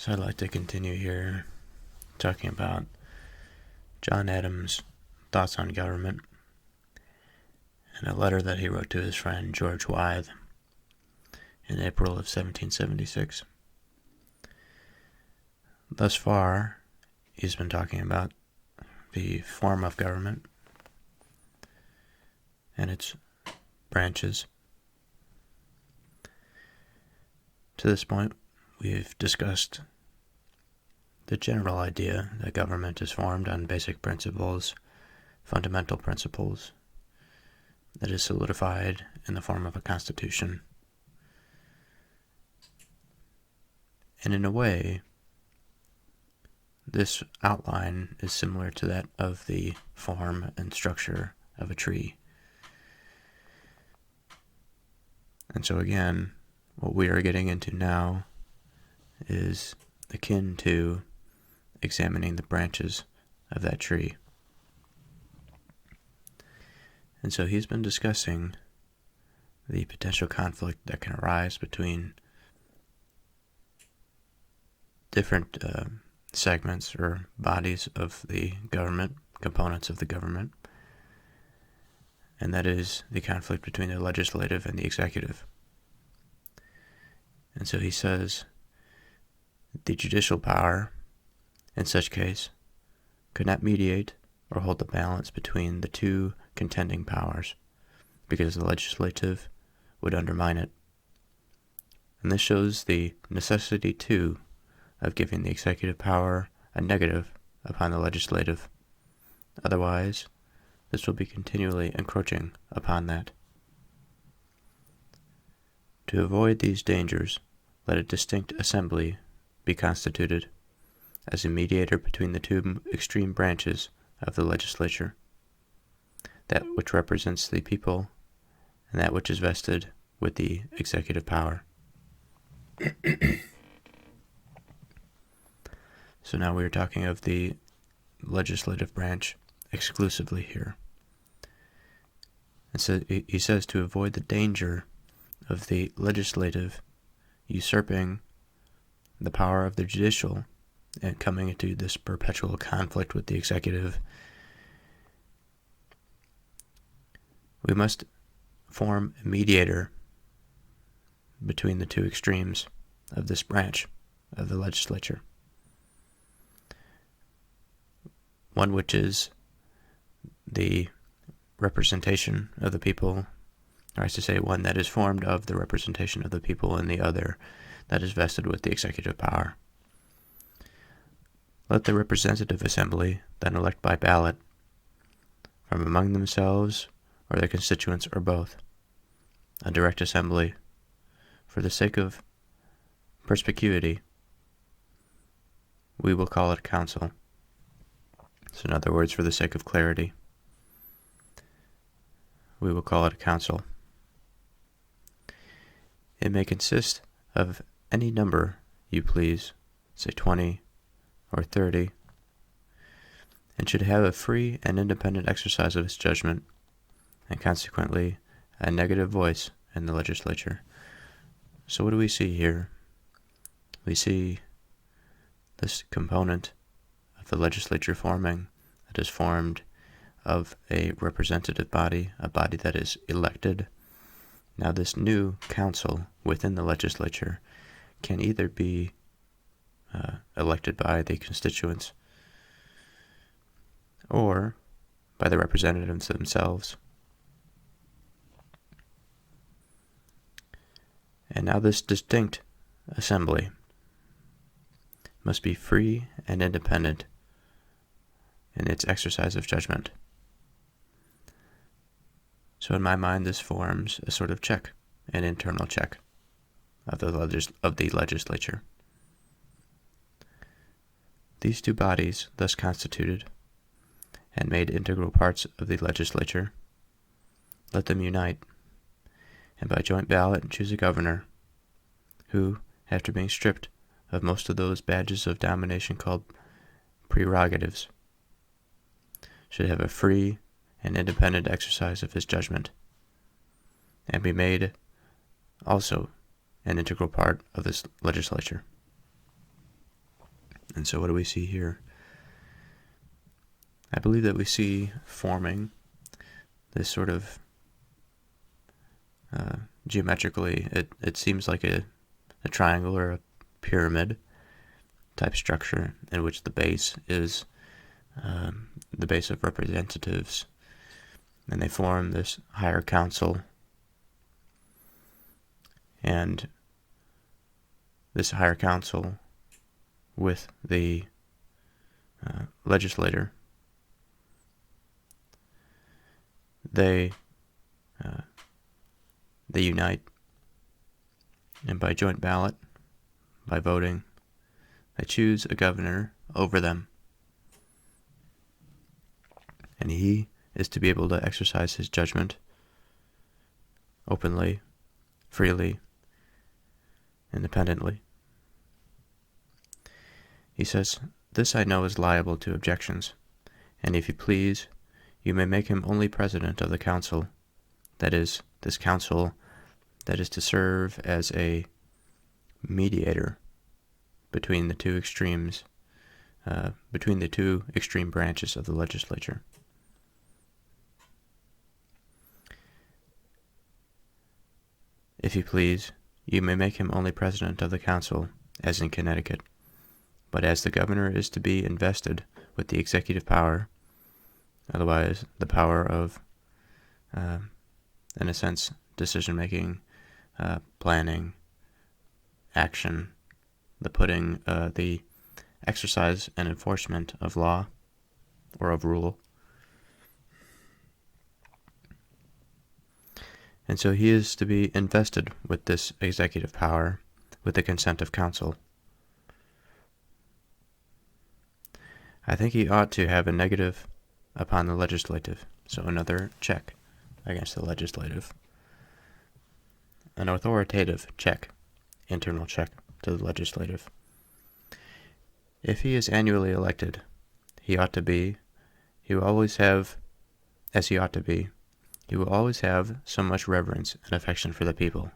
So I'd like to continue here talking about John Adams' thoughts on government and a letter that he wrote to his friend George Wythe in April of 1776. Thus far, he's been talking about the form of government and its branches. To this point, we've discussed the general idea that government is formed on basic principles, fundamental principles, that is solidified in the form of a constitution. And in a way, this outline is similar to that of the form and structure of a tree. And so again, what we are getting into now is akin to examining the branches of that tree. And so he's been discussing the potential conflict that can arise between different segments or bodies of the government, components of the government, and that is the conflict between the legislative and the executive. And so he says the judicial power, in such case, could not mediate or hold the balance between the two contending powers, because the legislative would undermine it. And this shows the necessity, too, of giving the executive power a negative upon the legislative. Otherwise, this will be continually encroaching upon that. To avoid these dangers, let a distinct assembly be constituted as a mediator between the two extreme branches of the legislature, that which represents the people and that which is vested with the executive power. So now we are talking of the legislative branch exclusively here. And so he says to avoid the danger of the legislative usurping the power of the judicial and coming into this perpetual conflict with the executive, we must form a mediator between the two extremes of this branch of the legislature. One which is the representation of the people, or I should say one that is formed of the representation of the people, and the other that is vested with the executive power. Let the representative assembly then elect by ballot, from among themselves or their constituents or both, a direct assembly. For the sake of perspicuity, we will call it a council. So in other words, for the sake of clarity, we will call it a council. It may consist of any number you please, say 20 or 30, and should have a free and independent exercise of its judgment, and consequently a negative voice in the legislature. So what do we see here? We see this component of the legislature forming, that is formed of a representative body, a body that is elected. Now this new council within the legislature can either be elected by the constituents or by the representatives themselves. And now this distinct assembly must be free and independent in its exercise of judgment. So in my mind, this forms a sort of check, an internal check of the legislature. These two bodies, thus constituted and made integral parts of the legislature, let them unite, and by joint ballot choose a governor, who, after being stripped of most of those badges of domination called prerogatives, should have a free and independent exercise of his judgment, and be made also an integral part of this legislature. And so what do we see here? I believe that we see forming this sort of geometrically, it seems like a triangle or a pyramid type structure in which the base is the base of representatives, and they form this higher council, and this higher council with the legislator, they unite, and by joint ballot, by voting, they choose a governor over them, and he is to be able to exercise his judgment openly, freely, independently. He says, "This I know is liable to objections, and if you please, you may make him only president of the council, that is, this council that is to serve as a mediator between the two extremes, between the two extreme branches of the legislature." If you please, you may make him only president of the council, as in Connecticut, but as the governor is to be invested with the executive power, otherwise the power of, in a sense, decision-making, planning, action, the exercise and enforcement of law or of rule. And so he is to be invested with this executive power with the consent of council. I think he ought to have a negative upon the legislative, so another check against the legislative. An authoritative check, internal check to the legislative. If he is annually elected, he will always have so much reverence and affection for the people,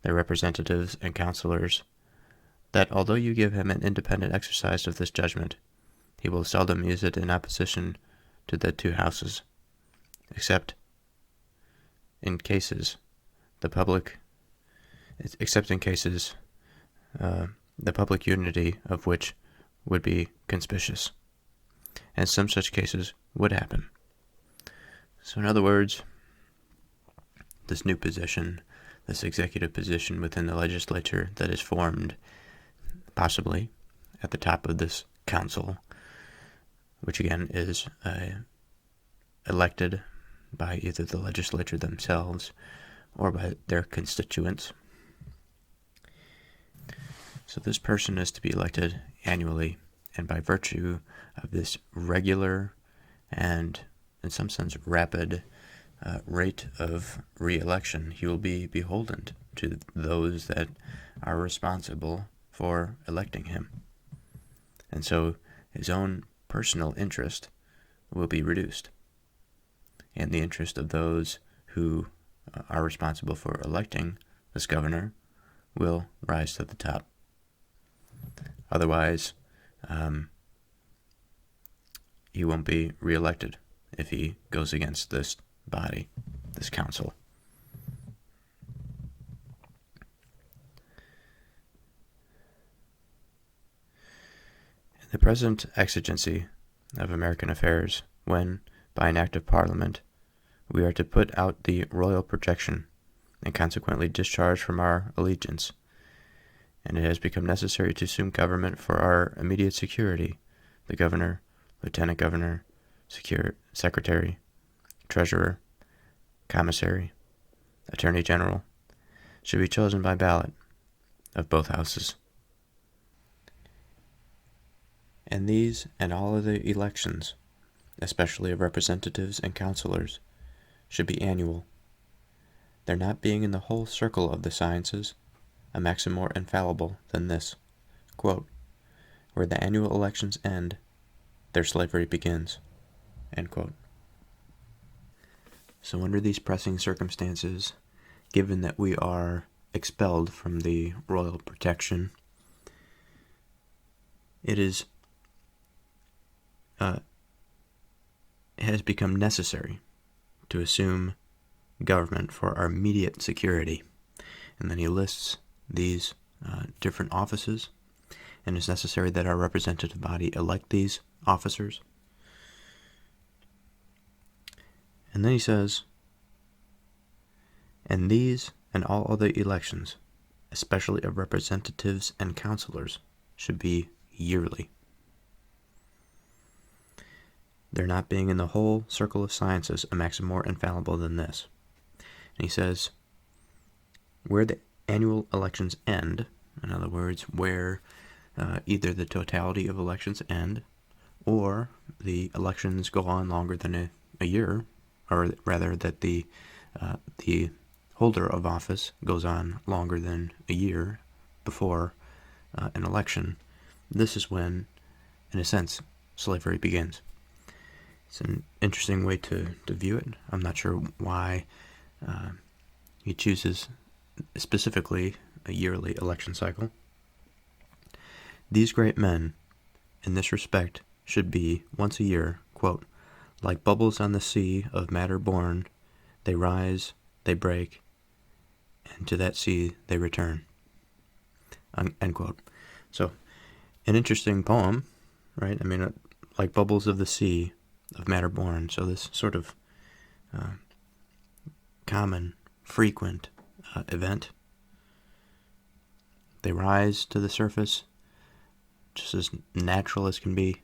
their representatives and councilors, that although you give him an independent exercise of this judgment, he will seldom use it in opposition to the two houses, except in cases the public unity of which would be conspicuous, and some such cases would happen. So in other words, this new position, this executive position within the legislature that is formed, possibly at the top of this council, which again is elected by either the legislature themselves or by their constituents. So this person is to be elected annually, and by virtue of this regular and, in some sense, rapid rate of re-election, he will be beholden to those that are responsible for electing him. And so his own personal interest will be reduced, and the interest of those who are responsible for electing this governor will rise to the top. Otherwise, he won't be reelected if he goes against this body, this council. In the present exigency of American affairs, when, by an act of Parliament, we are to put out the royal protection and consequently discharge from our allegiance, and it has become necessary to assume government for our immediate security, the governor, lieutenant governor, secretary, treasurer, commissary, attorney general, should be chosen by ballot of both houses. And these and all of the elections, especially of representatives and councilors, should be annual, there not being in the whole circle of the sciences a maxim more infallible than this, quote, "Where the annual elections end, their slavery begins," end quote. So under these pressing circumstances, given that we are expelled from the royal protection, it has become necessary to assume government for our immediate security. And then he lists these different offices, and it's necessary that our representative body elect these officers. And then he says, and these and all other elections, especially of representatives and councilors, should be yearly. There not being in the whole circle of sciences a maxim more infallible than this. And he says, where the annual elections end, in other words, where either the totality of elections end, or the elections go on longer than a year, or rather that the holder of office goes on longer than a year before an election, this is when, in a sense, slavery begins. It's an interesting way to view it. I'm not sure why he chooses specifically a yearly election cycle. These great men, in this respect, should be, once a year, quote, like bubbles on the sea of matter born, they rise, they break, and to that sea they return. End quote. So, an interesting poem, right? I mean, like bubbles of the sea of matter born. So this sort of common, frequent event. They rise to the surface just as natural as can be,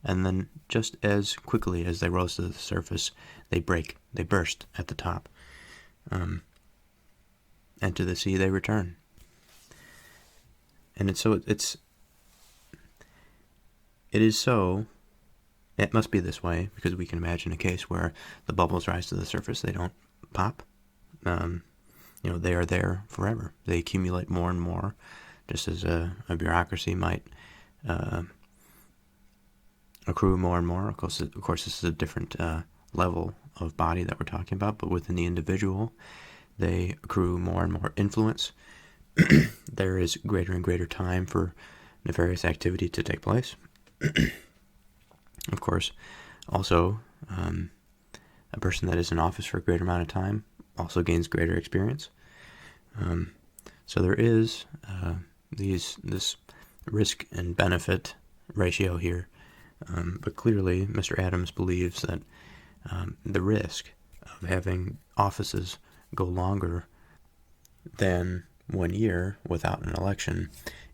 and then just as quickly as they rose to the surface, they break, they burst at the top. And to the sea they return. And it must be this way, because we can imagine a case where the bubbles rise to the surface, they don't pop. They are there forever. They accumulate more and more, just as a bureaucracy might accrue more and more. Of course, this is a different level of body that we're talking about, but within the individual, they accrue more and more influence. There is greater and greater time for nefarious activity to take place. Of course, also, a person that is in office for a greater amount of time also gains greater experience. So there is this risk and benefit ratio here. But clearly, Mr. Adams believes that the risk of having offices go longer than 1 year without an election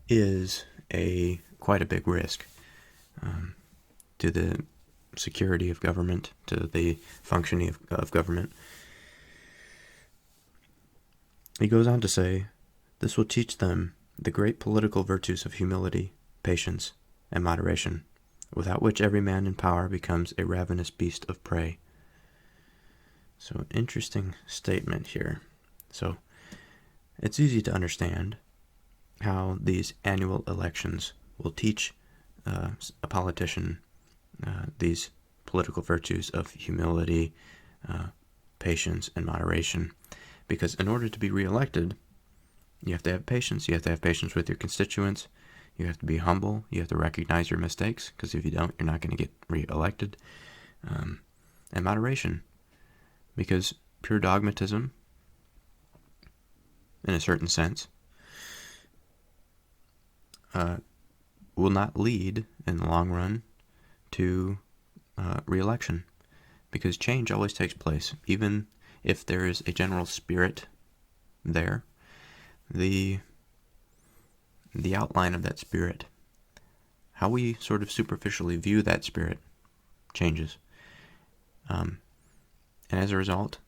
is quite a big risk to the security of government, to the functioning of government. He goes on to say, this will teach them the great political virtues of humility, patience, and moderation, without which every man in power becomes a ravenous beast of prey. So, an interesting statement here. So, it's easy to understand how these annual elections will teach a politician these political virtues of humility, patience, and moderation. Because in order to be reelected, you have to have patience. You have to have patience with your constituents. You have to be humble. You have to recognize your mistakes, because if you don't, you're not going to get reelected. And moderation, because pure dogmatism, in a certain sense, will not lead, in the long run, to reelection, because change always takes place. Even if there is a general spirit there, the outline of that spirit, how we sort of superficially view that spirit, changes. And as a result,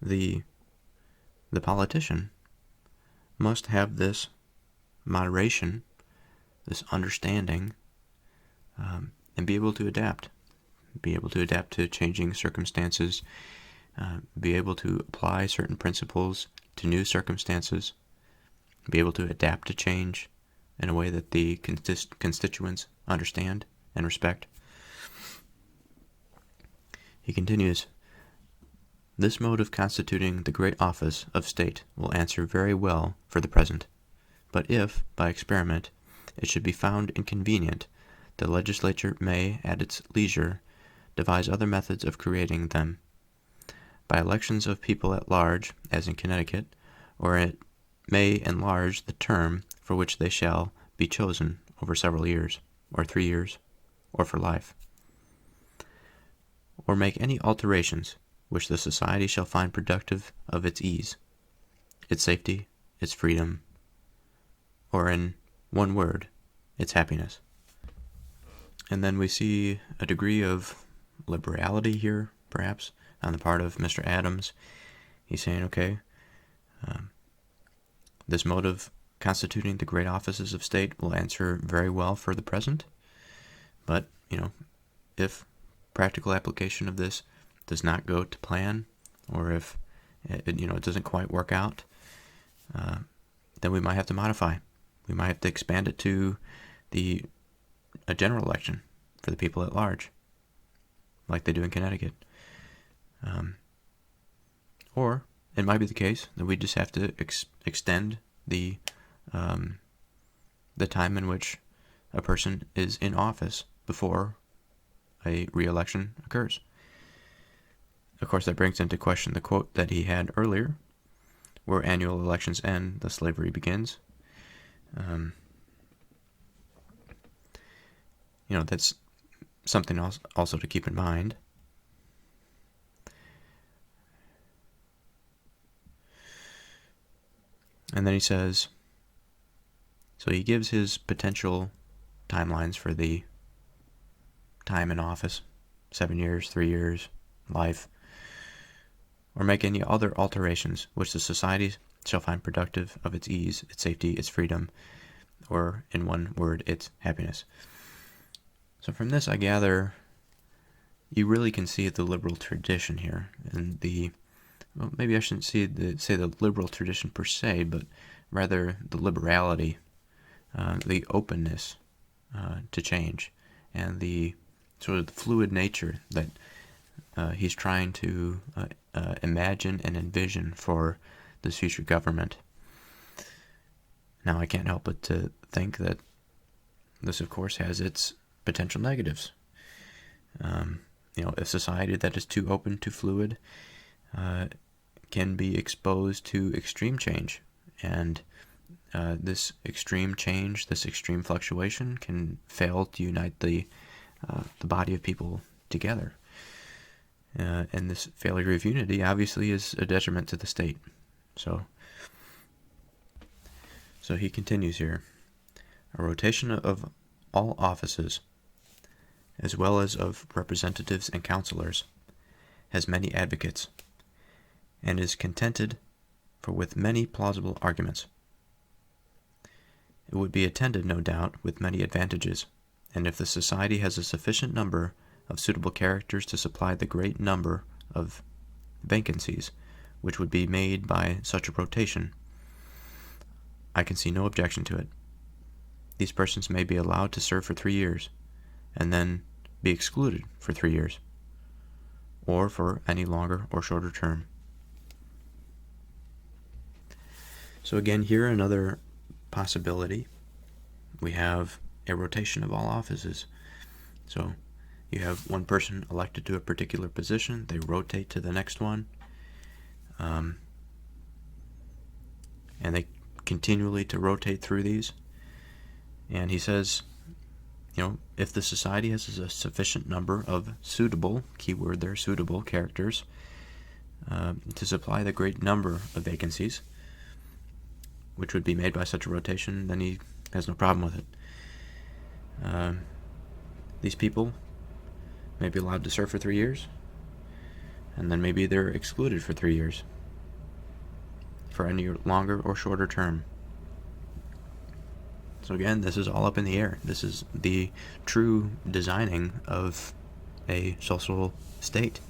the politician must have this moderation, this understanding, and be able to adapt to changing circumstances, be able to apply certain principles to new circumstances, be able to adapt to change in a way that the constituents understand and respect. He continues, this mode of constituting the great office of state will answer very well for the present, but if, by experiment, it should be found inconvenient, the legislature may, at its leisure, devise other methods of creating them. By elections of people at large, as in Connecticut, or it may enlarge the term for which they shall be chosen over several years, or 3 years, or for life. Or make any alterations which the society shall find productive of its ease, its safety, its freedom, or in one word, its happiness. And then we see a degree of liberality here, perhaps, on the part of Mr. Adams. He's saying, okay, this mode of constituting the great offices of state will answer very well for the present, but, if practical application of this does not go to plan, or if it doesn't quite work out, then we might have to modify. We might have to expand it to a general election for the people at large, like they do in Connecticut. Or it might be the case that we just have to extend the time in which a person is in office before a re-election occurs. Of course, that brings into question the quote that he had earlier, where annual elections end, the slavery begins. That's something else also to keep in mind. And then he says, so he gives his potential timelines for the time in office, 7 years, 3 years, life, or make any other alterations which the society shall find productive of its ease, its safety, its freedom, or in one word, its happiness. So from this, I gather you really can see the liberal tradition here, and maybe I shouldn't say the liberal tradition per se, but rather the liberality, the openness to change, and the sort of the fluid nature that he's trying to imagine and envision for this future government. Now, I can't help but to think that this, of course, has its potential negatives. A society that is too open, too fluid, can be exposed to extreme change, and this extreme change, this extreme fluctuation, can fail to unite the body of people together. And this failure of unity obviously is a detriment to the state. So he continues here. A rotation of all offices, as well as of representatives and councilors, has many advocates, and is contented with many plausible arguments. It would be attended, no doubt, with many advantages, and if the society has a sufficient number of suitable characters to supply the great number of vacancies which would be made by such a rotation, I can see no objection to it. These persons may be allowed to serve for 3 years, and then be excluded for 3 years, or for any longer or shorter term. So again, here another possibility. We have a rotation of all offices. So you have one person elected to a particular position, they rotate to the next one, and they continually to rotate through these. And he says, if the society has a sufficient number of suitable, keyword there, suitable characters, to supply the great number of vacancies, which would be made by such a rotation, then he has no problem with it. These people may be allowed to serve for 3 years, and then maybe they're excluded for 3 years, for any longer or shorter term. So again, this is all up in the air. This is the true designing of a social state.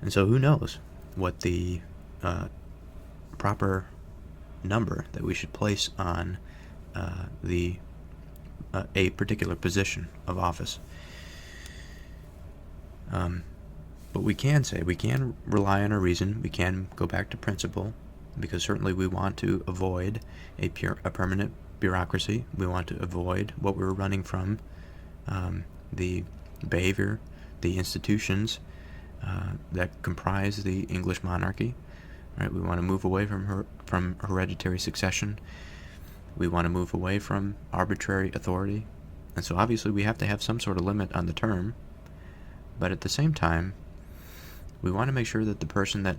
And so who knows what the proper number that we should place on a particular position of office. But we can rely on our reason, we can go back to principle, because certainly we want to avoid a permanent bureaucracy. We want to avoid what we're running from, the behavior, the institutions that comprise the English monarchy. Right? We want to move away from hereditary succession. We want to move away from arbitrary authority. And so obviously we have to have some sort of limit on the term, but at the same time, we want to make sure that the person that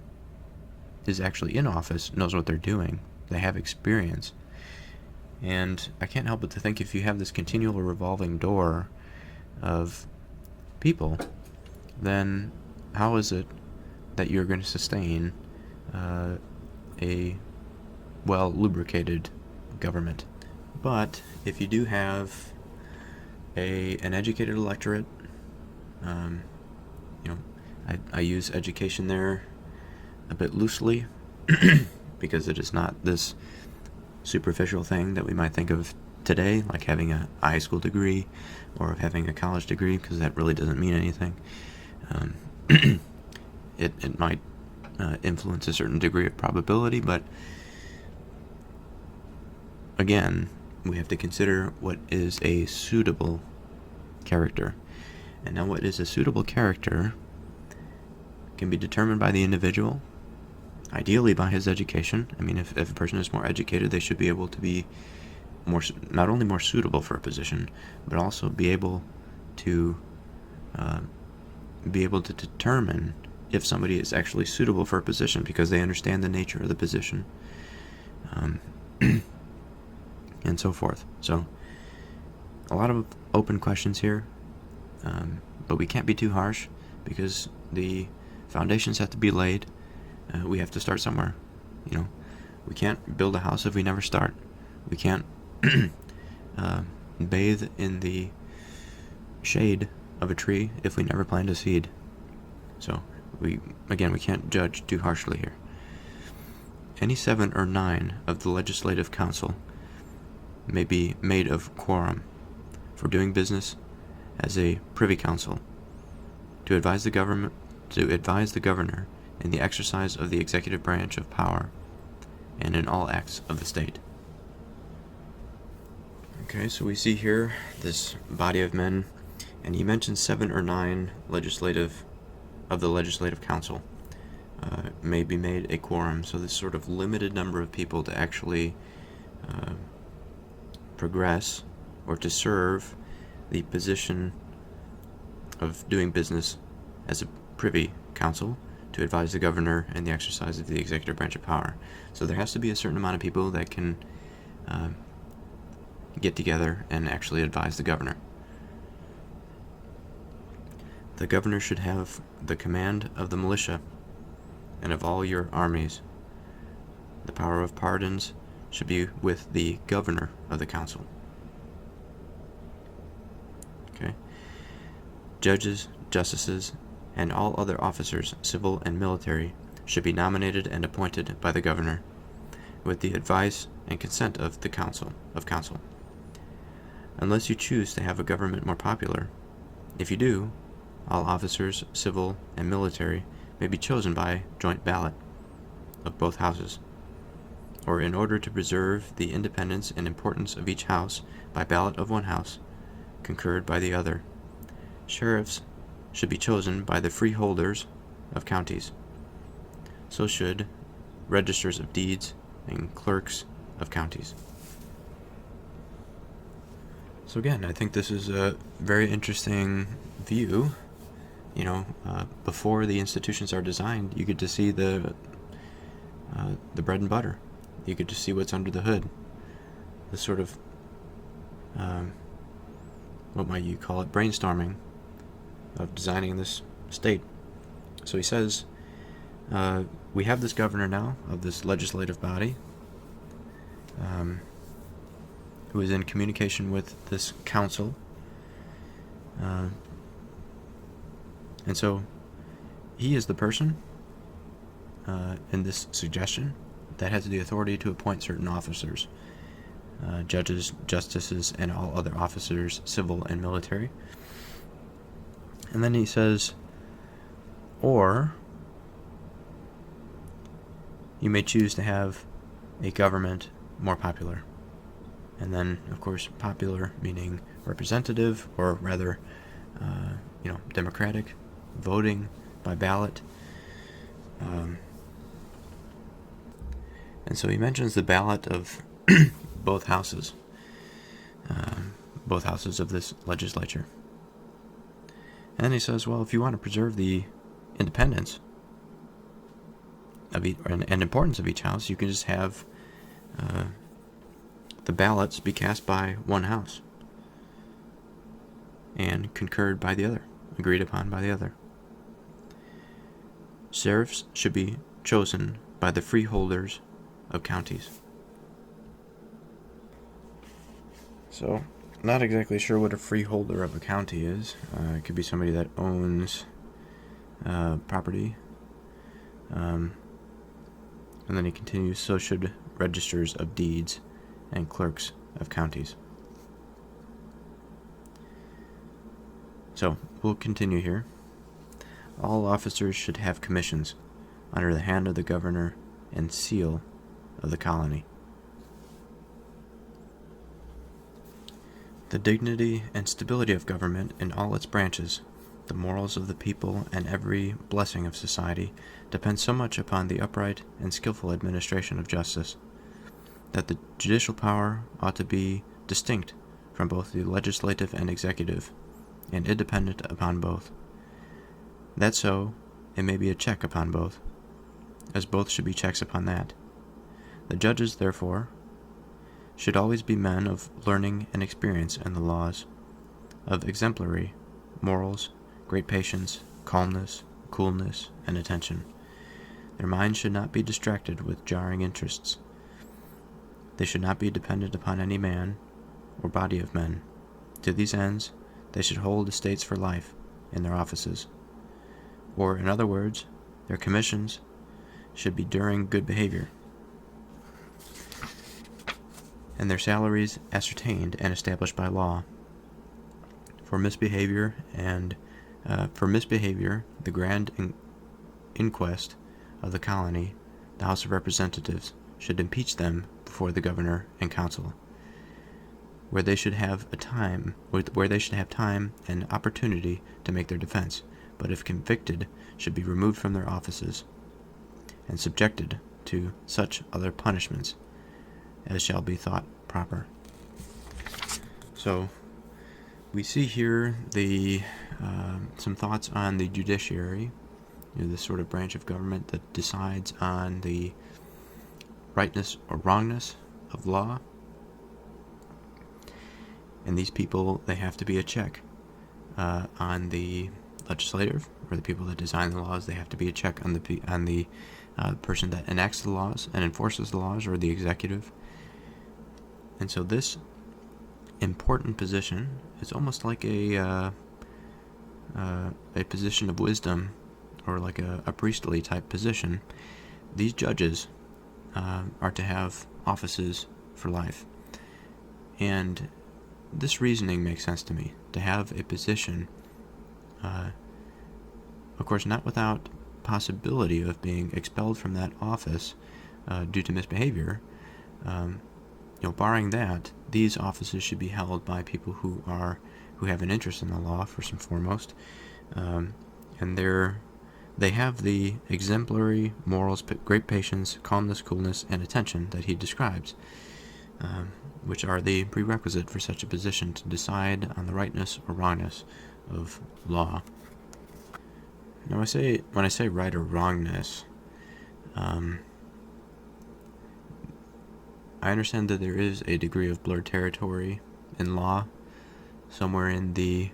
is actually in office knows what they're doing. They have experience. And I can't help but to think, if you have this continual revolving door of people, then how is it that you're going to sustain a well-lubricated government? But if you do have an educated electorate, I use education there a bit loosely because it is not this superficial thing that we might think of today, like having a high school degree or having a college degree, because that really doesn't mean anything. It might influence a certain degree of probability, but again, we have to consider what is a suitable character. And now, what is a suitable character can be determined by the individual, ideally by his education. I mean, if a person is more educated, they should be able to be not only more suitable for a position, but also be able to determine if somebody is actually suitable for a position, because they understand the nature of the position, and so forth. So, a lot of open questions here, but we can't be too harsh, because the foundations have to be laid. We have to start somewhere. We can't build a house if we never start. We can't bathe in the shade of a tree if we never plant a seed. So we can't judge too harshly here. Any 7 or 9 of the Legislative Council may be made of quorum for doing business as a Privy Council to advise the governor in the exercise of the executive branch of power and in all acts of the state. Okay, so we see here this body of men, and he mentions 7 or 9 of the Legislative Council may be made a quorum. So this sort of limited number of people to actually progress or to serve the position of doing business as a Privy Council to advise the governor in the exercise of the executive branch of power. So there has to be a certain amount of people that can get together and actually advise the governor. The governor should have the command of the militia and of all your armies. The power of pardons should be with the governor of the council. Okay. Judges, justices, and all other officers, civil and military, should be nominated and appointed by the governor, with the advice and consent of the council. Unless you choose to have a government more popular. If you do, all officers, civil and military, may be chosen by joint ballot of both houses, or in order to preserve the independence and importance of each house, by ballot of one house, concurred by the other. Sheriffs should be chosen by the freeholders of counties. So should registers of deeds and clerks of counties. So again, I think this is a very interesting view. Before the institutions are designed, you get to see the bread and butter. You get to see what's under the hood. The sort of, what might you call it, brainstorming of designing this state. So he says, we have this governor now of this legislative body, who is in communication with this council. And so he is the person in this suggestion that has the authority to appoint certain officers, judges, justices, and all other officers, civil and military. And then he says, or you may choose to have a government more popular. And then, of course, popular meaning representative, or rather, democratic, voting by ballot. And so he mentions the ballot of both houses of this legislature. And then he says, well, if you want to preserve the independence of and importance of each house, you can just have the ballots be cast by one house and concurred by the other, agreed upon by the other. Sheriffs should be chosen by the freeholders of counties. So, not exactly sure what a freeholder of a county is. It could be somebody that owns property. And then he continues, so should registers of deeds and clerks of counties. So, we'll continue here. All officers should have commissions under the hand of the governor and seal of the colony. The dignity and stability of government in all its branches, the morals of the people, and every blessing of society depend so much upon the upright and skillful administration of justice, that the judicial power ought to be distinct from both the legislative and executive, and independent upon both. That so, it may be a check upon both, as both should be checks upon that. The judges, therefore, should always be men of learning and experience in the laws, of exemplary morals, great patience, calmness, coolness, and attention. Their minds should not be distracted with jarring interests. They should not be dependent upon any man or body of men. To these ends, they should hold estates for life in their offices. Or, in other words, their commissions should be during good behavior, and their salaries ascertained and established by law. For misbehavior, the grand inquest of the colony, the House of Representatives, should impeach them before the governor and council, where they should have time and opportunity to make their defense, but if convicted, should be removed from their offices and subjected to such other punishments as shall be thought proper. So, we see here some thoughts on the judiciary, this sort of branch of government that decides on the rightness or wrongness of law. And these people, they have to be a check on the legislative, or the people that design the laws. They have to be a check on the person that enacts the laws and enforces the laws, or the executive. And so this important position is almost like a position of wisdom, or like a priestly type position. These judges are to have offices for life. And this reasoning makes sense to me, to have a position, of course not without possibility of being expelled from that office due to misbehavior. Barring that, these offices should be held by people who have an interest in the law, first and foremost, and they have the exemplary morals, great patience, calmness, coolness, and attention that he describes, which are the prerequisite for such a position to decide on the rightness or wrongness of law. Now, when I say right or wrongness, I understand that there is a degree of blurred territory in law, somewhere in the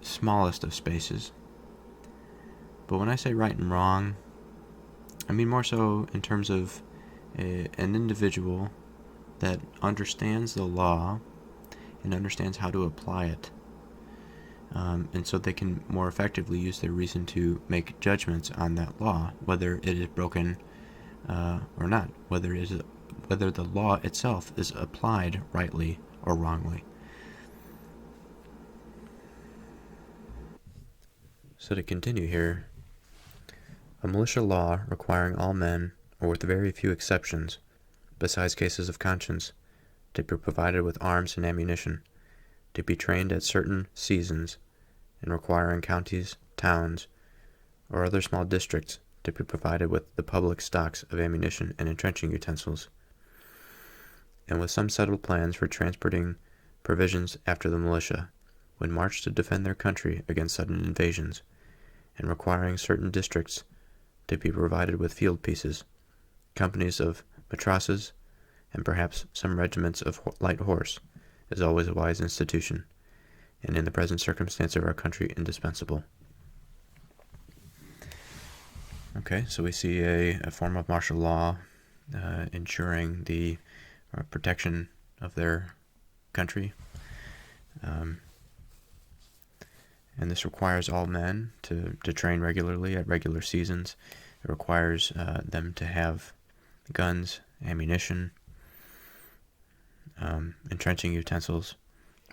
smallest of spaces. But when I say right and wrong, I mean more so in terms of an individual that understands the law and understands how to apply it. And so they can more effectively use their reason to make judgments on that law, whether it is broken or not, whether the law itself is applied rightly or wrongly. So to continue here, a militia law requiring all men or with very few exceptions, besides cases of conscience, to be provided with arms and ammunition, to be trained at certain seasons, and requiring counties, towns, or other small districts to be provided with the public stocks of ammunition and entrenching utensils, and with some settled plans for transporting provisions after the militia, when marched to defend their country against sudden invasions, and requiring certain districts to be provided with field pieces, companies of matrosses, and perhaps some regiments of light horse, is always a wise institution, and in the present circumstance of our country indispensable. Okay, so we see a form of martial law ensuring the protection of their country. And this requires all men to train regularly at regular seasons. It requires them to have guns, ammunition, entrenching utensils,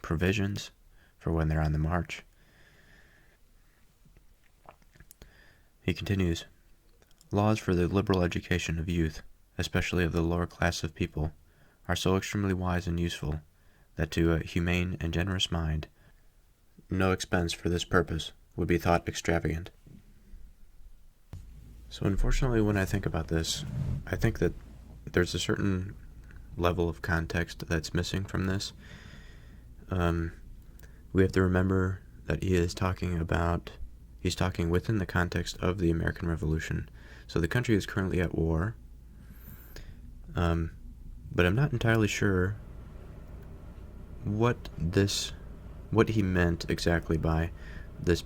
provisions for when they're on the march. He continues, laws for the liberal education of youth, especially of the lower class of people, are so extremely wise and useful that to a humane and generous mind no expense for this purpose would be thought extravagant. So unfortunately, when I think about this, I think that there's a certain level of context that's missing from this. We have to remember that he's talking within the context of the American Revolution. So the country is currently at war, but I'm not entirely sure what he meant exactly by this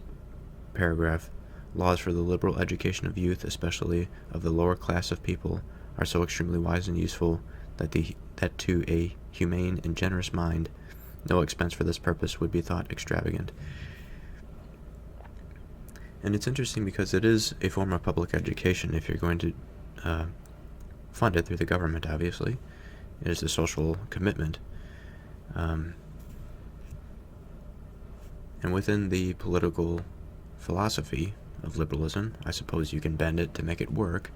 paragraph. Laws for the liberal education of youth, especially of the lower class of people, are so extremely wise and useful that to a humane and generous mind no expense for this purpose would be thought extravagant. And it's interesting because it is a form of public education if you're going to fund it through the government, obviously. It is a social commitment. And within the political philosophy of liberalism, I suppose you can bend it to make it work,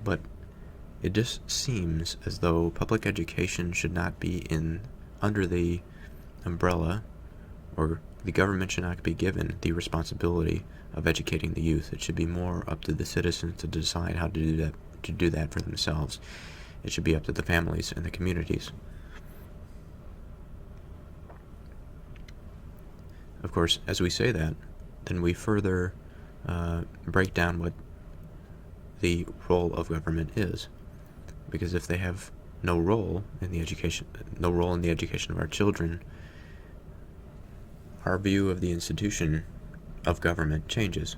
but it just seems as though public education should not be under the umbrella, or the government should not be given the responsibility of educating the youth. It should be more up to the citizens to decide how to do that for themselves. It should be up to the families and the communities. Of course, as we say that, then we further break down what the role of government is. Because if they have no role in the education of our children, our view of the institution of government changes.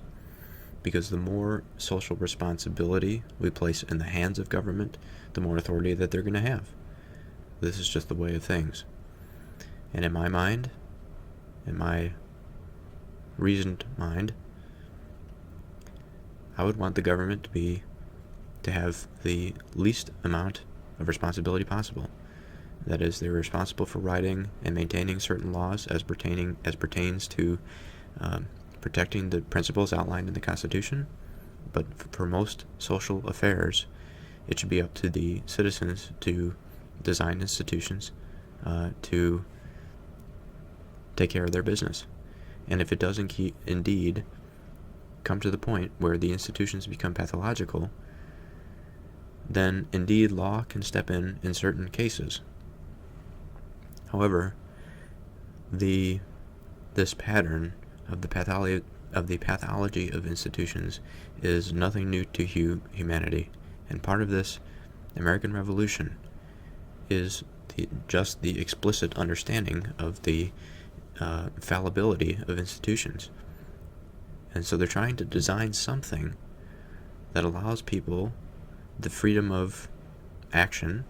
Because the more social responsibility we place in the hands of government, the more authority that they're going to have. This is just the way of things. And in my mind, in my reasoned mind, I would want the government to have the least amount of responsibility possible. That is, they're responsible for writing and maintaining certain laws as pertains to protecting the principles outlined in the Constitution. But for most social affairs, it should be up to the citizens to design institutions to take care of their business. And if it doesn't indeed come to the point where the institutions become pathological, then indeed law can step in certain cases. However, this pattern of the pathology of institutions is nothing new to humanity, and part of this American Revolution is just the explicit understanding of the fallibility of institutions. And so they're trying to design something that allows people the freedom of action,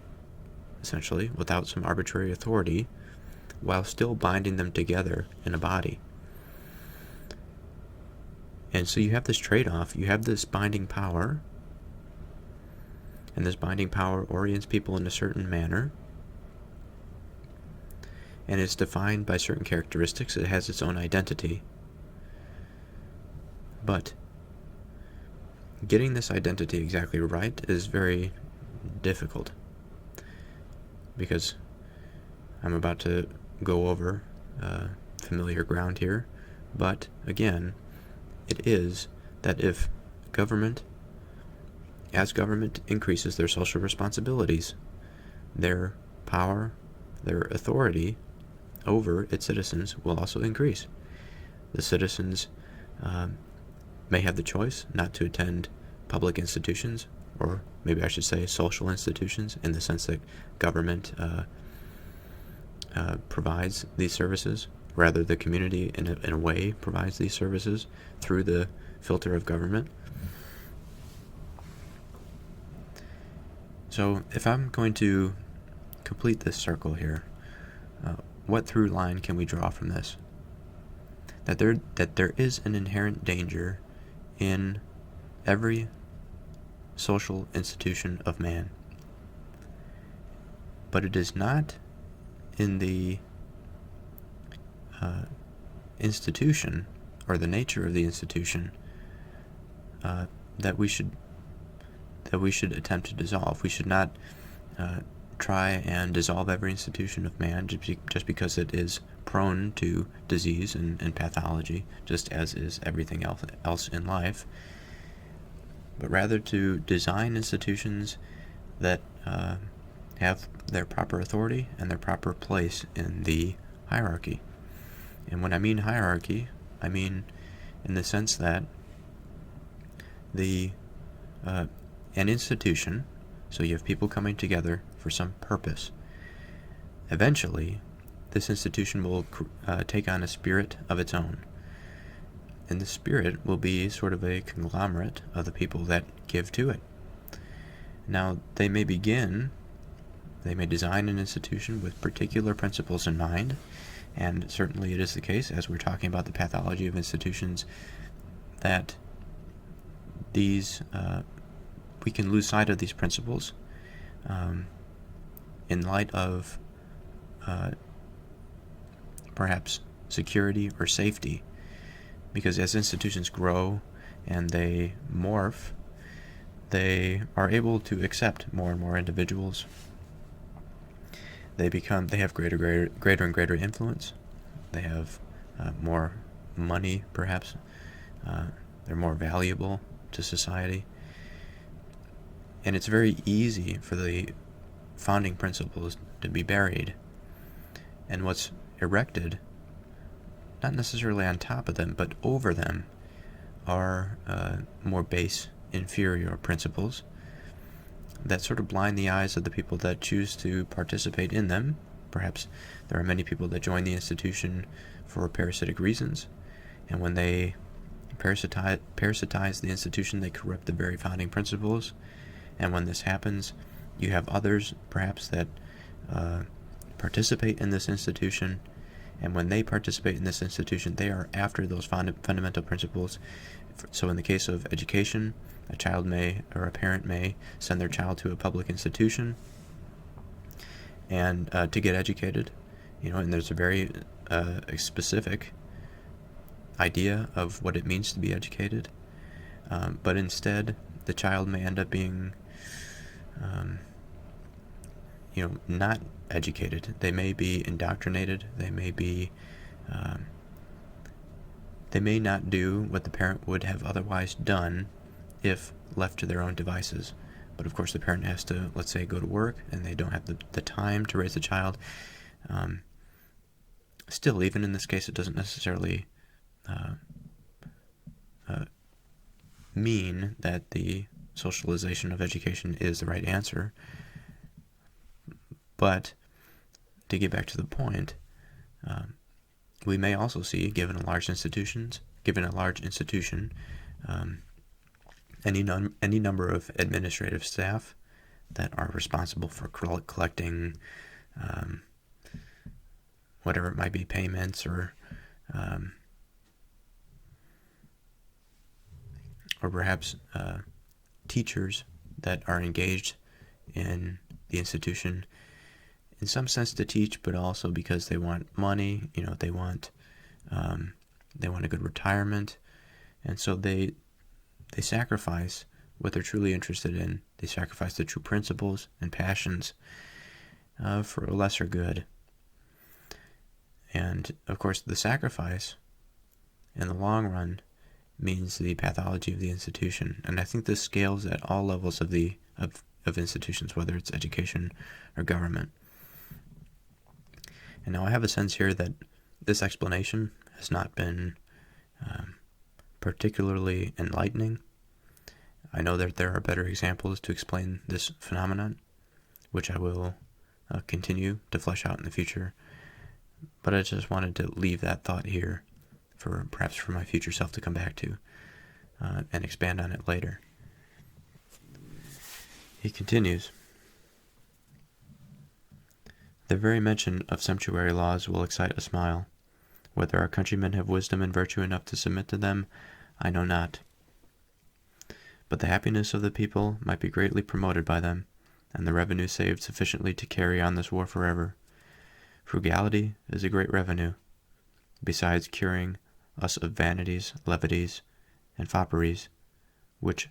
essentially, without some arbitrary authority, while still binding them together in a body. And so you have this trade-off. You have this binding power, and this binding power orients people in a certain manner, and it's defined by certain characteristics. It has its own identity. But getting this identity exactly right is very difficult, because I'm about to go over familiar ground here. But again, it is that if as government increases their social responsibilities, their power, their authority over its citizens will also increase. The citizens may have the choice not to attend public institutions, or maybe I should say social institutions, in the sense that government provides these services. Rather, the community in a way provides these services through the filter of government. So if I'm going to complete this circle here, what through line can we draw from this? That there is an inherent danger in every social institution of man, but it is not in the institution or the nature of the institution that we should attempt to dissolve. We should not try and dissolve every institution of man just because it is prone to disease and pathology, just as is everything else in life, but rather to design institutions that have their proper authority and their proper place in the hierarchy. And when I mean hierarchy, I mean in the sense that an institution, so you have people coming together for some purpose. Eventually, this institution will take on a spirit of its own. And the spirit will be sort of a conglomerate of the people that give to it. Now, they may design an institution with particular principles in mind, and certainly it is the case, as we're talking about the pathology of institutions, that we can lose sight of these principles in light of perhaps security or safety, because as institutions grow and they morph, they are able to accept more and more individuals. They have greater and greater influence. They have more money, perhaps. They're more valuable to society. And it's very easy for the founding principles to be buried. And what's erected, not necessarily on top of them, but over them, are more base, inferior principles that sort of blind the eyes of the people that choose to participate in them. Perhaps there are many people that join the institution for parasitic reasons, and when they parasitize the institution, they corrupt the very founding principles. And when this happens, you have others, perhaps, that participate in this institution, and when they participate in this institution, they are after those fundamental principles. So in the case of education, a parent may send their child to a public institution and to get educated, and there's a very specific idea of what it means to be educated, but instead the child may end up being not educated. They may be indoctrinated. They may not do what the parent would have otherwise done if left to their own devices. But of course the parent has to, let's say, go to work, and they don't have the time to raise the child. Still, even in this case, it doesn't necessarily mean that the socialization of education is the right answer. But to get back to the point, we may also see, given a large institution, any number of administrative staff that are responsible for collecting whatever it might be, payments or perhaps teachers that are engaged in the institution in some sense to teach, but also because they want money. They want a good retirement, and so they sacrifice what they're truly interested in. They sacrifice the true principles and passions for a lesser good. And, of course, the sacrifice, in the long run, means the pathology of the institution. And I think this scales at all levels of institutions, whether it's education or government. And now I have a sense here that this explanation has not been particularly enlightening. I know that there are better examples to explain this phenomenon, which I will continue to flesh out in the future. But I just wanted to leave that thought here perhaps for my future self to come back to and expand on it later. He continues, "The very mention of sumptuary laws will excite a smile. Whether our countrymen have wisdom and virtue enough to submit to them, I know not. But the happiness of the people might be greatly promoted by them, and the revenue saved sufficiently to carry on this war forever. Frugality is a great revenue, besides curing us of vanities, levities, and fopperies, which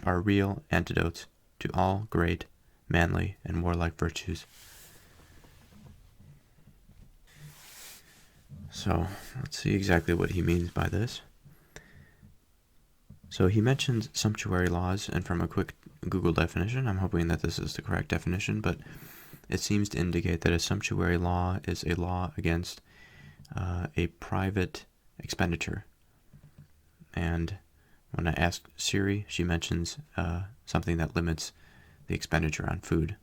are real antidotes to all great, manly, and warlike virtues." So, let's see exactly what he means by this. So he mentions sumptuary laws, and from a quick Google definition, I'm hoping that this is the correct definition, but it seems to indicate that a sumptuary law is a law against a private expenditure. And when I asked Siri, she mentions something that limits the expenditure on food,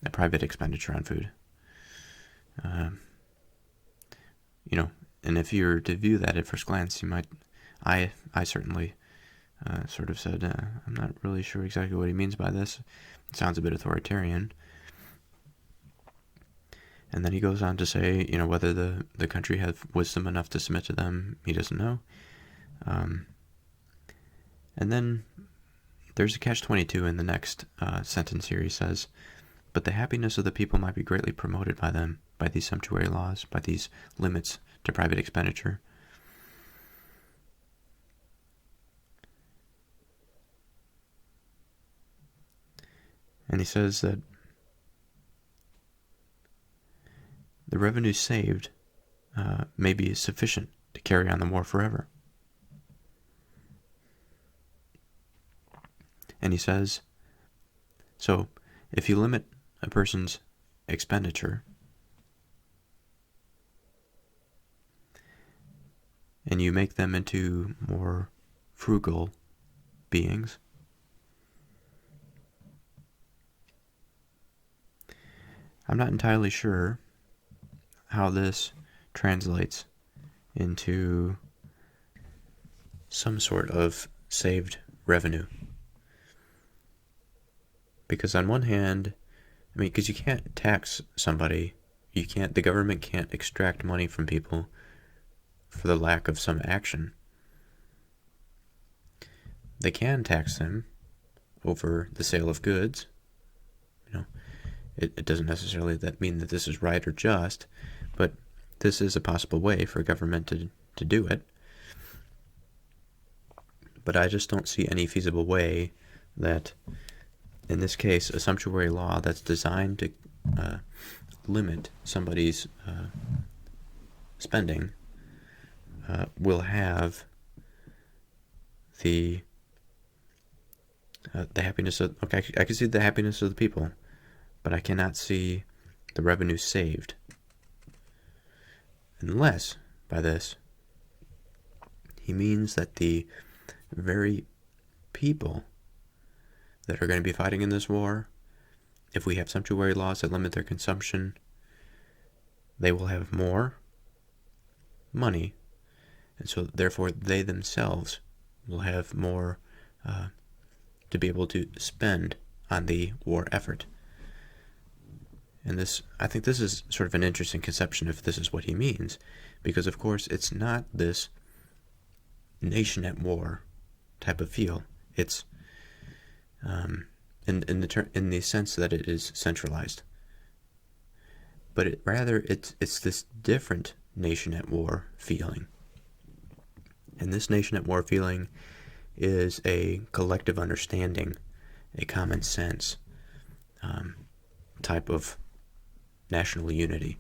a private expenditure on food. And if you were to view that at first glance, you might, I certainly sort of said, I'm not really sure exactly what he means by this. It sounds a bit authoritarian. And then he goes on to say, whether the country has wisdom enough to submit to them, he doesn't know. And then there's a catch-22 in the next sentence here. He says, "But the happiness of the people might be greatly promoted by them, by these sumptuary laws, by these limits to private expenditure." And he says that the revenue saved may be sufficient to carry on the war forever. And he says, so if you limit a person's expenditure and you make them into more frugal beings, I'm not entirely sure how this translates into some sort of saved revenue. Because on one hand, because you can't tax somebody, the government can't extract money from people for the lack of some action. They can tax them over the sale of goods. It doesn't necessarily mean that this is right or just, but this is a possible way for government to do it. But I just don't see any feasible way that, in this case, a sumptuary law that's designed to limit somebody's spending will have the happiness of... Okay, I can see the happiness of the people, but I cannot see the revenue saved. Unless, by this, he means that the very people that are going to be fighting in this war, if we have sumptuary laws that limit their consumption, they will have more money, and so therefore they themselves will have more to be able to spend on the war effort. And I think this is sort of an interesting conception if this is what he means, because of course it's not this nation at war type of feel. It's in the sense that it is centralized, but it's this different nation at war feeling. And this nation at war feeling is a collective understanding, a common sense type of national unity,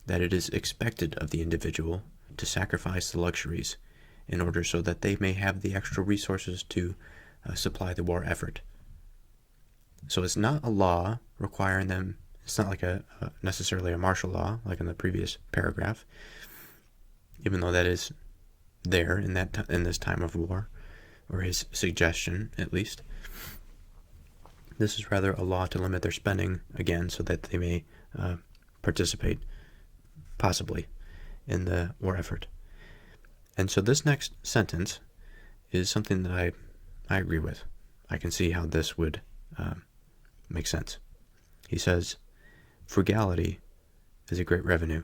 that it is expected of the individual to sacrifice the luxuries in order so that they may have the extra resources to supply the war effort. So it's not a law requiring them, it's not like necessarily a martial law like in the previous paragraph, even though that is there in this time of war, or his suggestion at least. This is rather a law to limit their spending, again, so that they may participate, possibly, in the war effort. And so this next sentence is something that I agree with. I can see how this would make sense. He says, frugality is a great revenue.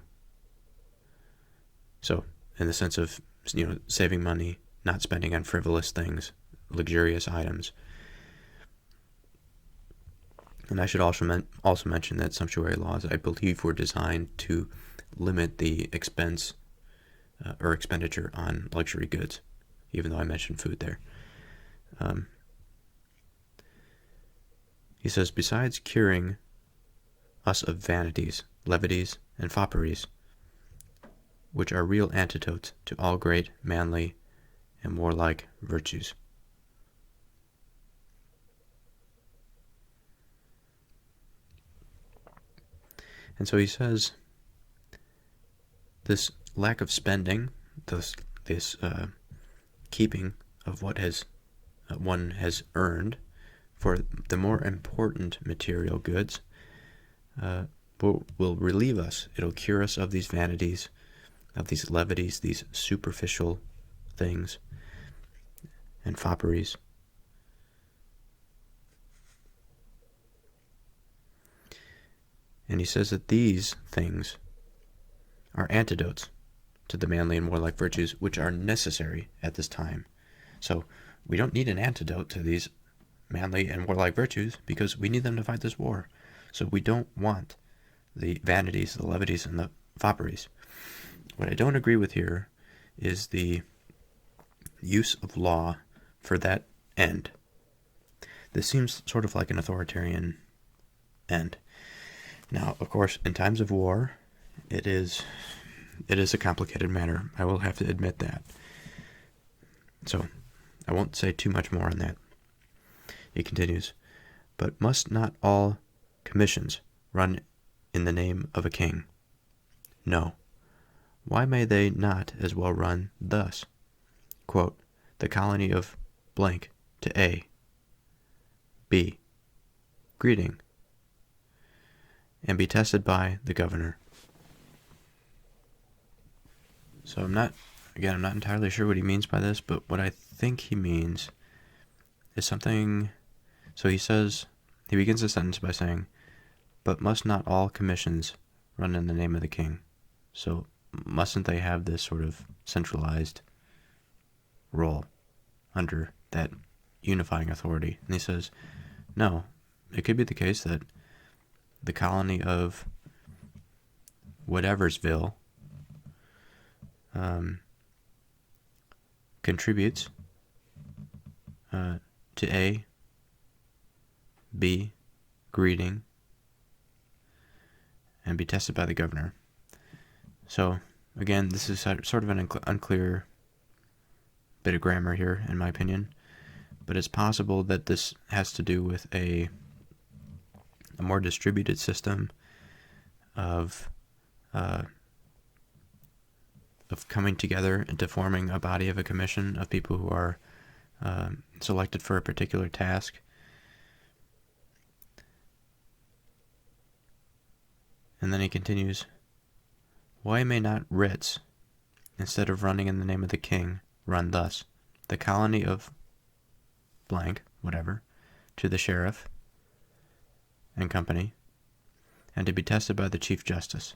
So, in the sense of, saving money, not spending on frivolous things, luxurious items. And I should also mention that sumptuary laws, I believe, were designed to limit the expense or expenditure on luxury goods, even though I mentioned food there. He says, besides curing us of vanities, levities, and fopperies, which are real antidotes to all great, manly, and warlike virtues. And so he says, this lack of spending, this keeping of what one has earned for the more important material goods, will relieve us. It'll cure us of these vanities, of these levities, these superficial things, and fopperies. And he says that these things are antidotes to the manly and warlike virtues which are necessary at this time. So we don't need an antidote to these manly and warlike virtues because we need them to fight this war. So we don't want the vanities, the levities, and the fopperies. What I don't agree with here is the use of law for that end. This seems sort of like an authoritarian end. Now, of course, in times of war, it is a complicated matter. I will have to admit that. So, I won't say too much more on that. He continues, but must not all commissions run in the name of a king? No. Why may they not as well run thus? Quote, the colony of blank to A. B. Greeting. And be tested by the governor. So I'm not entirely sure what he means by this, but what I think he means is something. So he begins the sentence by saying, but must not all commissions run in the name of the king? So mustn't they have this sort of centralized role under that unifying authority? And he says, no, it could be the case that the colony of whateversville contributes to A, B, greeting, and be tested by the governor. So, again, this is sort of an unclear bit of grammar here, in my opinion, but it's possible that this has to do with a more distributed system of coming together into forming a body of a commission of people who are selected for a particular task. And then he continues, why may not writs, instead of running in the name of the king, run thus? The colony of blank, whatever, to the sheriff and company, and to be tested by the Chief Justice.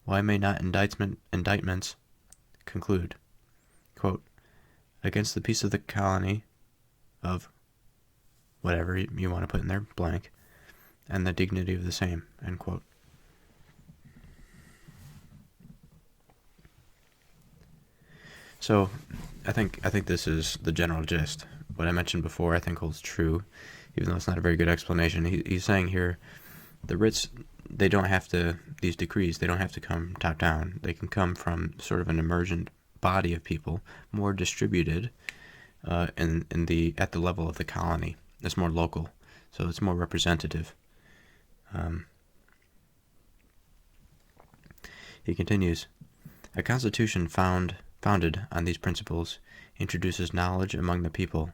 Why may not indictments conclude, quote, against the peace of the colony of whatever you want to put in there, blank, and the dignity of the same, end quote. So I think this is the general gist. What I mentioned before, I think holds true, even though it's not a very good explanation. He's saying here, the writs, they don't have to, these decrees, they don't have to come top down. They can come from sort of an emergent body of people, more distributed at the level of the colony. It's more local, so it's more representative. He continues, a constitution founded on these principles introduces knowledge among the people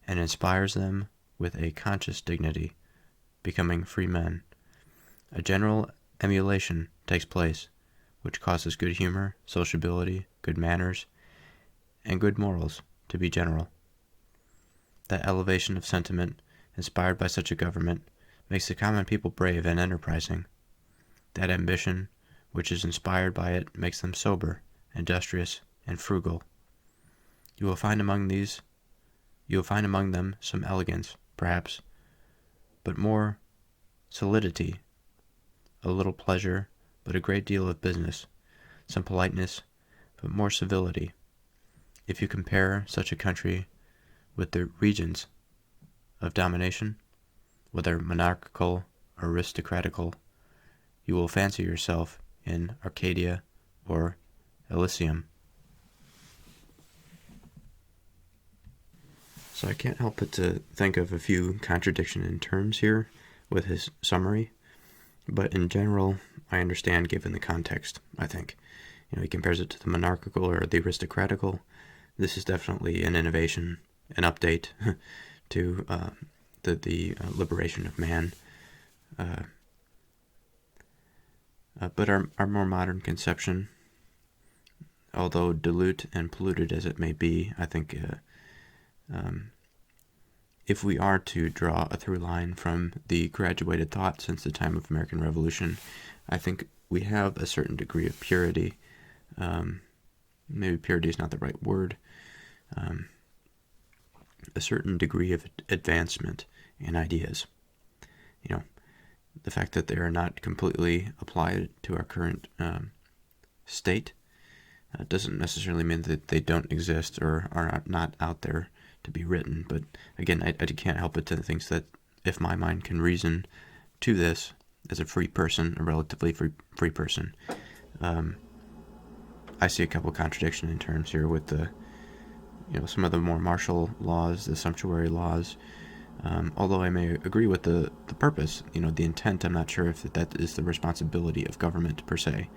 and inspires them with a conscious dignity, becoming free men. A general emulation takes place, which causes good humor, sociability, good manners, and good morals to be general. That elevation of sentiment, inspired by such a government, makes the common people brave and enterprising. That ambition, which is inspired by it, makes them sober, industrious, and frugal. You will find among them some elegance, perhaps, but more solidity, a little pleasure, but a great deal of business, some politeness, but more civility. If you compare such a country with the regions of domination, whether monarchical or aristocratical, you will fancy yourself in Arcadia or Elysium. So I can't help but to think of a few contradictions in terms here with his summary, but in general, I understand given the context, I think. He compares it to the monarchical or the aristocratical. This is definitely an innovation, an update to the liberation of man. But our more modern conception, although dilute and polluted as it may be, I think if we are to draw a through line from the graduated thought since the time of American Revolution, I think we have a certain degree of purity. Maybe purity is not the right word. A certain degree of advancement in ideas. The fact that they are not completely applied to our current state doesn't necessarily mean that they don't exist or are not out there to be written. But again, I can't help but to think that if my mind can reason to this as a free person, a relatively free person, I see a couple contradictions in terms here with the, some of the more martial laws, the sumptuary laws. Although I may agree with the purpose, the intent, I'm not sure if that is the responsibility of government per se.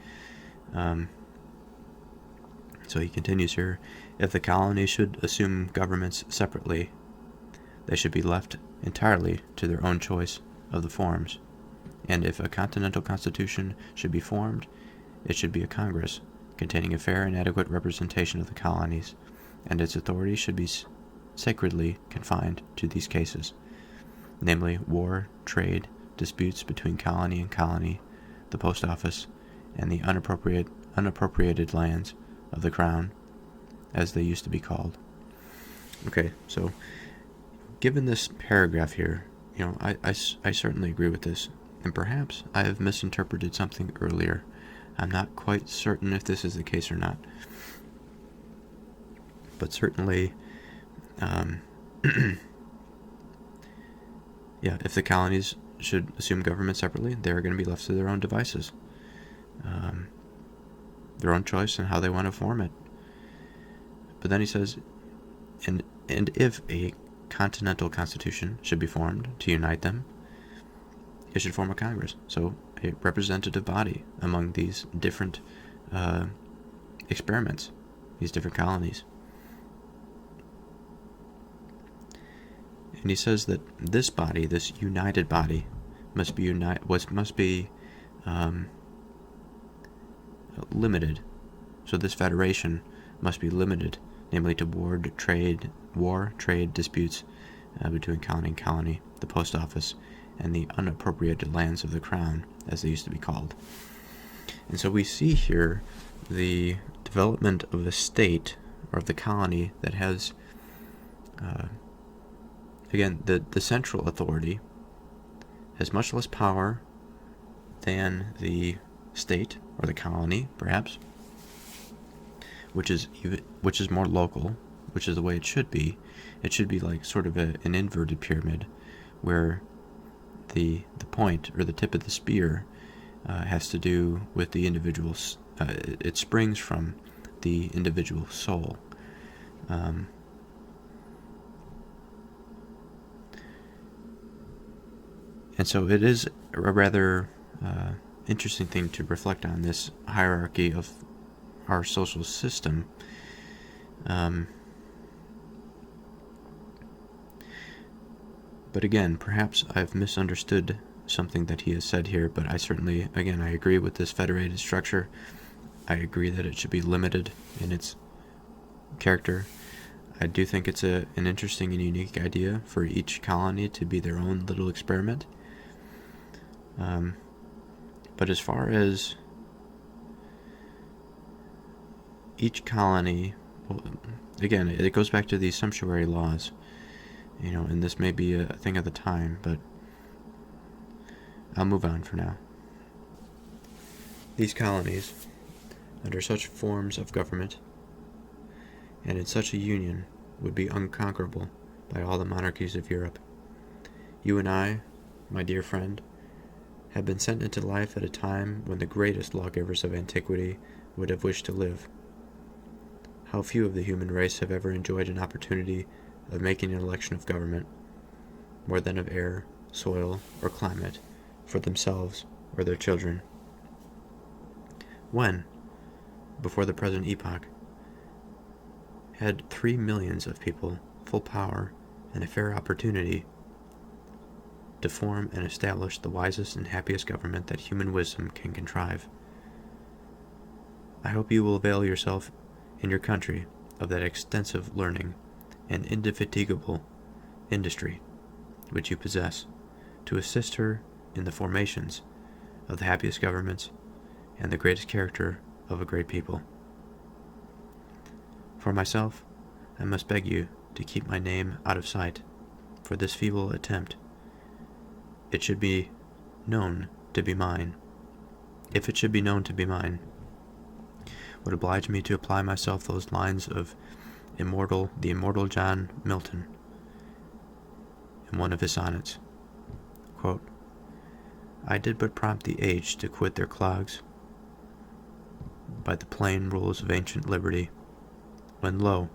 So he continues here, if the colonies should assume governments separately, they should be left entirely to their own choice of the forms. And if a continental constitution should be formed, it should be a Congress containing a fair and adequate representation of the colonies, and its authority should be sacredly confined to these cases, namely war, trade, disputes between colony and colony, the post office, and the unappropriated lands of the crown, as they used to be called. Okay, so given this paragraph here, I certainly agree with this, and perhaps I have misinterpreted something earlier. I'm not quite certain if this is the case or not, but certainly if the colonies should assume government separately, they're going to be left to their own devices, their own choice in how they want to form it. But then he says, and if a continental constitution should be formed to unite them, it should form a Congress, so a representative body among these different experiments, these different colonies. And he says that this body, this united body, must be limited. So this federation must be limited, namely to war, trade disputes between colony and colony, the post office, and the unappropriated lands of the crown, as they used to be called. And so we see here the development of a state, or of the colony, that has again, the central authority has much less power than the state or the colony, perhaps, which is more local, which is the way it should be like sort of an inverted pyramid, where the point or the tip of the spear has to do with the individual's. It springs from the individual soul. And so it is a rather interesting thing to reflect on, this hierarchy of our social system. But again, perhaps I've misunderstood something that he has said here, but I certainly, again, I agree with this federated structure. I agree that it should be limited in its character. I do think it's an interesting and unique idea for each colony to be their own little experiment. But as far as each colony, well, again, it goes back to these sumptuary laws, and this may be a thing of the time, but I'll move on for now. These colonies, under such forms of government, and in such a union, would be unconquerable by all the monarchies of Europe. You and I, my dear friend, have been sent into life at a time when the greatest lawgivers of antiquity would have wished to live. How few of the human race have ever enjoyed an opportunity of making an election of government, more than of air, soil, or climate, for themselves or their children. When, before the present epoch, had 3 millions of people full power and a fair opportunity to form and establish the wisest and happiest government that human wisdom can contrive. I hope you will avail yourself in your country of that extensive learning and indefatigable industry which you possess, to assist her in the formations of the happiest governments and the greatest character of a great people. For myself, I must beg you to keep my name out of sight, for this feeble attempt. It should be known to be mine. If it should be known to be mine, would oblige me to apply myself those lines of the immortal John Milton in one of his sonnets. Quote, I did but prompt the age to quit their clogs by the plain rules of ancient liberty, when lo,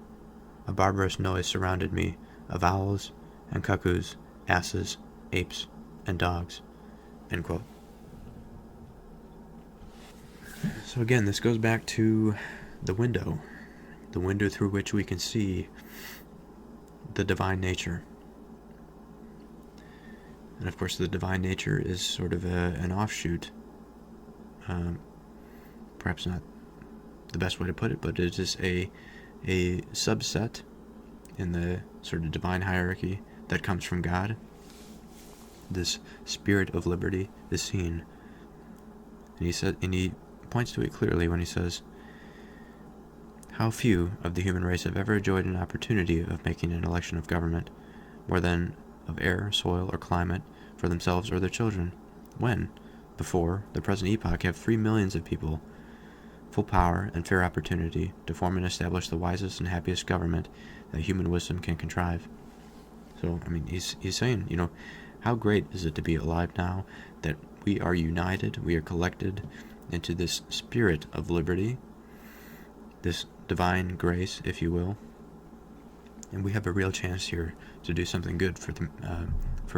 a barbarous noise surrounded me of owls and cuckoos, asses, apes, and dogs. End quote. So again, this goes back to the window through which we can see the divine nature. And of course, the divine nature is sort of an offshoot, perhaps not the best way to put it, but it is a subset in the sort of divine hierarchy that comes from God. This spirit of liberty is seen, and he points to it clearly when he says, how few of the human race have ever enjoyed an opportunity of making an election of government, more than of air, soil, or climate, for themselves or their children, when, before the present epoch, have 3 millions of people full power and fair opportunity to form and establish the wisest and happiest government that human wisdom can contrive. So, I mean, he's saying, how great is it to be alive now, that we are united, we are collected into this spirit of liberty, this divine grace, if you will, and we have a real chance here to do something good for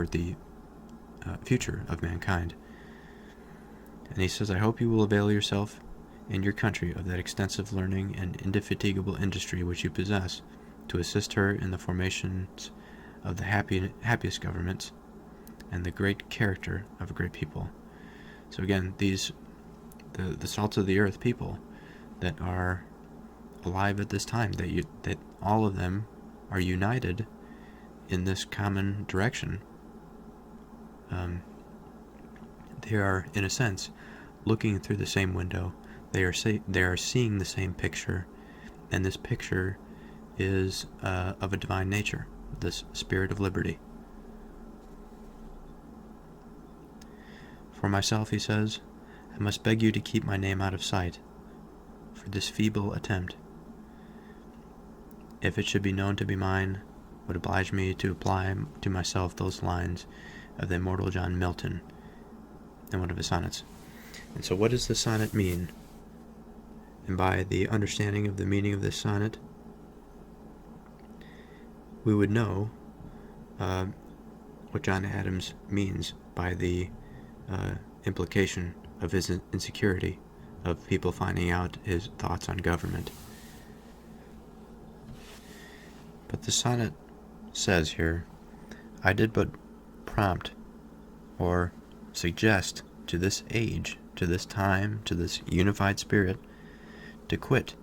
the future of mankind. And he says, I hope you will avail yourself in your country of that extensive learning and indefatigable industry which you possess, to assist her in the formations of the happiest governments and the great character of a great people. So again, these the salt of the earth people that are alive at this time, that all of them are united in this common direction. They are, in a sense, looking through the same window. They are seeing the same picture, and this picture is of a divine nature, this spirit of liberty. For myself, he says, I must beg you to keep my name out of sight, for this feeble attempt. if it should be known to be mine, would oblige me to apply to myself those lines of the immortal John Milton in one of his sonnets. And so what does the sonnet mean? And by the understanding of the meaning of this sonnet, we would know what John Adams means by the implication of his insecurity of people finding out his thoughts on government. But the sonnet says here, I did but prompt or suggest to this age, to this time, to this unified spirit, to quit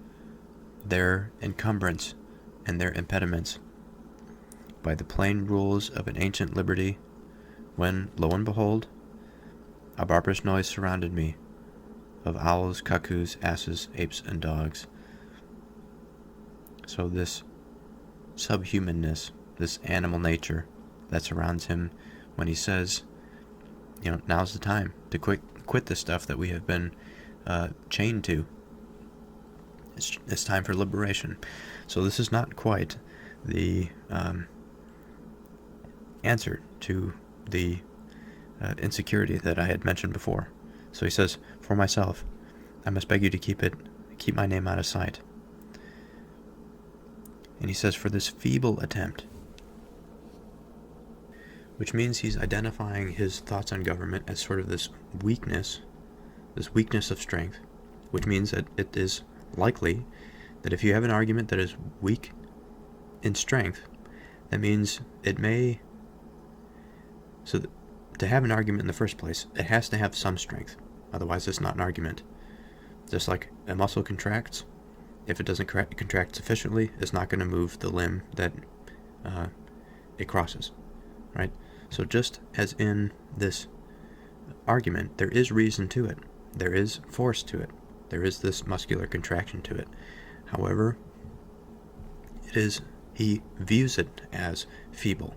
their encumbrance and their impediments by the plain rules of an ancient liberty, when, lo and behold, a barbarous noise surrounded me, of owls, cuckoos, asses, apes, and dogs. So this subhumanness, this animal nature that surrounds him when he says, now's the time to quit the stuff that we have been chained to. It's time for liberation. So this is not quite the answer to the insecurity that I had mentioned before. So he says, for myself, I must beg you to keep my name out of sight. And he says, for this feeble attempt, which means he's identifying his thoughts on government as sort of this weakness of strength, which means that it is likely that if you have an argument that is weak in strength, that means it may... So to have an argument in the first place, it has to have some strength. Otherwise, it's not an argument. Just like a muscle contracts, if it doesn't contract sufficiently, it's not going to move the limb that it crosses, right? So just as in this argument, there is reason to it. There is force to it. There is this muscular contraction to it. However, he views it as feeble,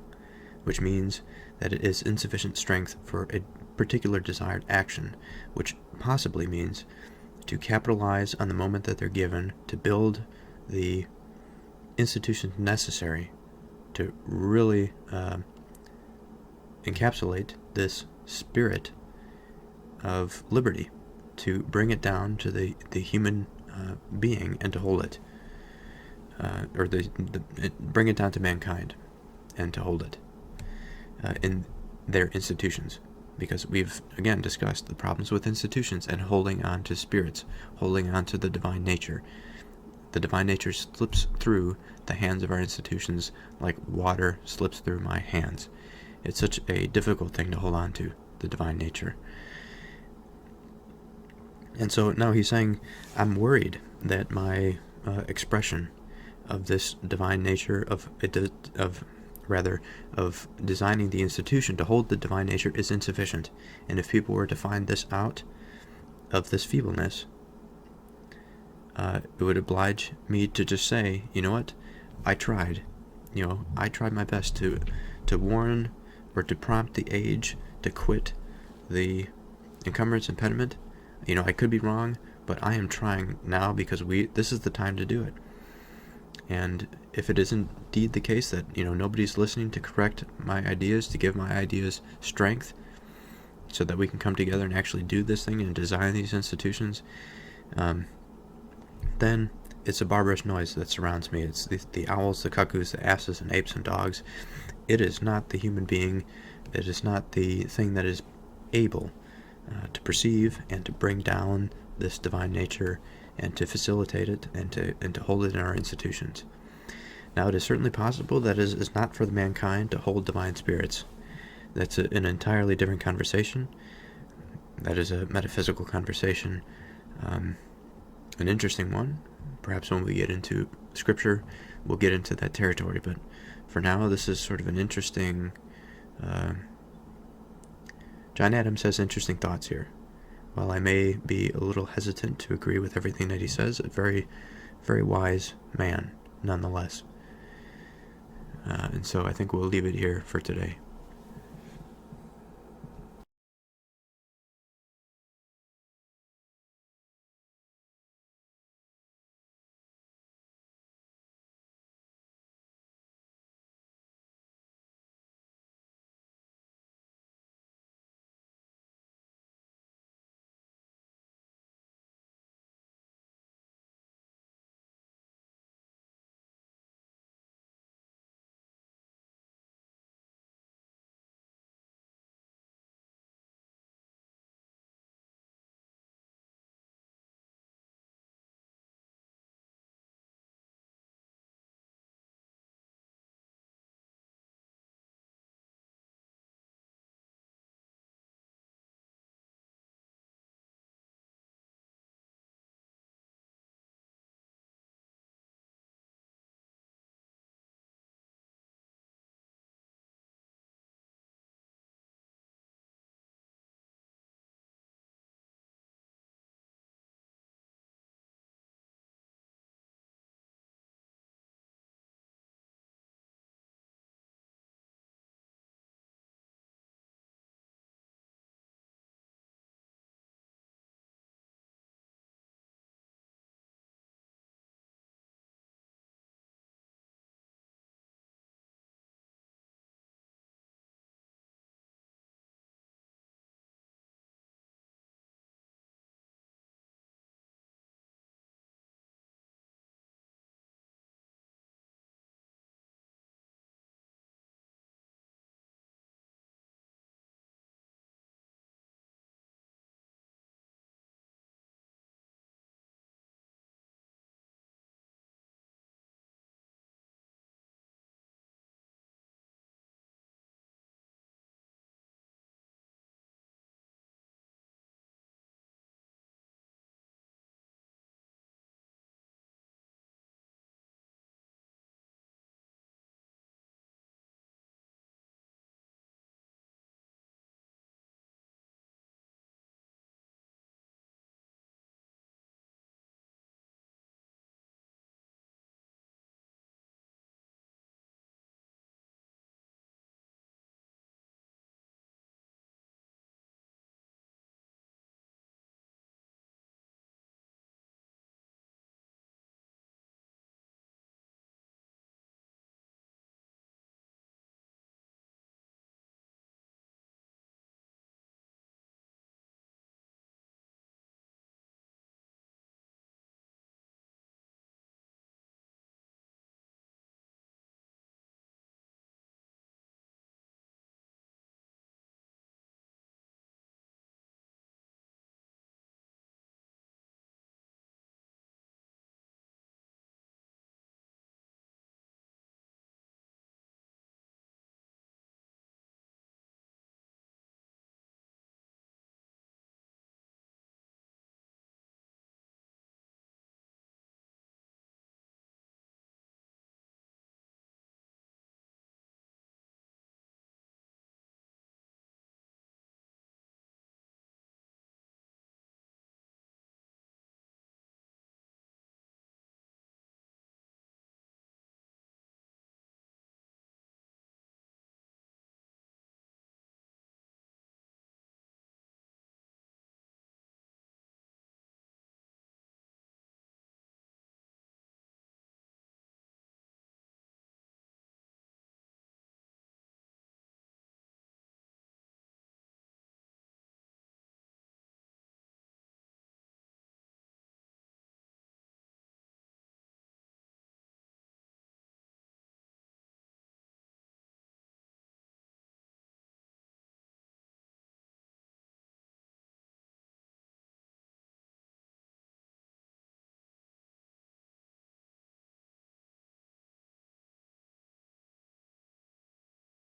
which means that it is insufficient strength for a particular desired action, which possibly means to capitalize on the moment that they're given to build the institutions necessary to really encapsulate this spirit of liberty, to bring it down to the human being and to hold it, or bring it down to mankind and to hold it in their institutions. Because we've, again, discussed the problems with institutions and holding on to spirits, holding on to the divine nature. The divine nature slips through the hands of our institutions like water slips through my hands. It's such a difficult thing to hold on to, the divine nature. And so now he's saying, I'm worried that my expression of this divine nature, of designing the institution to hold the divine nature is insufficient. And if people were to find this out, of this feebleness, it would oblige me to just say, you know what, I tried. I tried my best to warn or to prompt the age to quit the encumbrance impediment. I could be wrong, but I am trying now because this is the time to do it. And if it is indeed the case that, nobody's listening to correct my ideas, to give my ideas strength, so that we can come together and actually do this thing and design these institutions, then it's a barbarous noise that surrounds me. It's the owls, the cuckoos, the asses, and apes and dogs. It is not the human being. It is not the thing that is able to perceive and to bring down this divine nature and to facilitate it and to hold it in our institutions. Now, it is certainly possible that it is not for the mankind to hold divine spirits. That's an entirely different conversation. That is a metaphysical conversation, an interesting one. Perhaps when we get into Scripture, we'll get into that territory. But for now, this is sort of an interesting... John Adams has interesting thoughts here. While I may be a little hesitant to agree with everything that he says, a very, very wise man, nonetheless. And so I think we'll leave it here for today.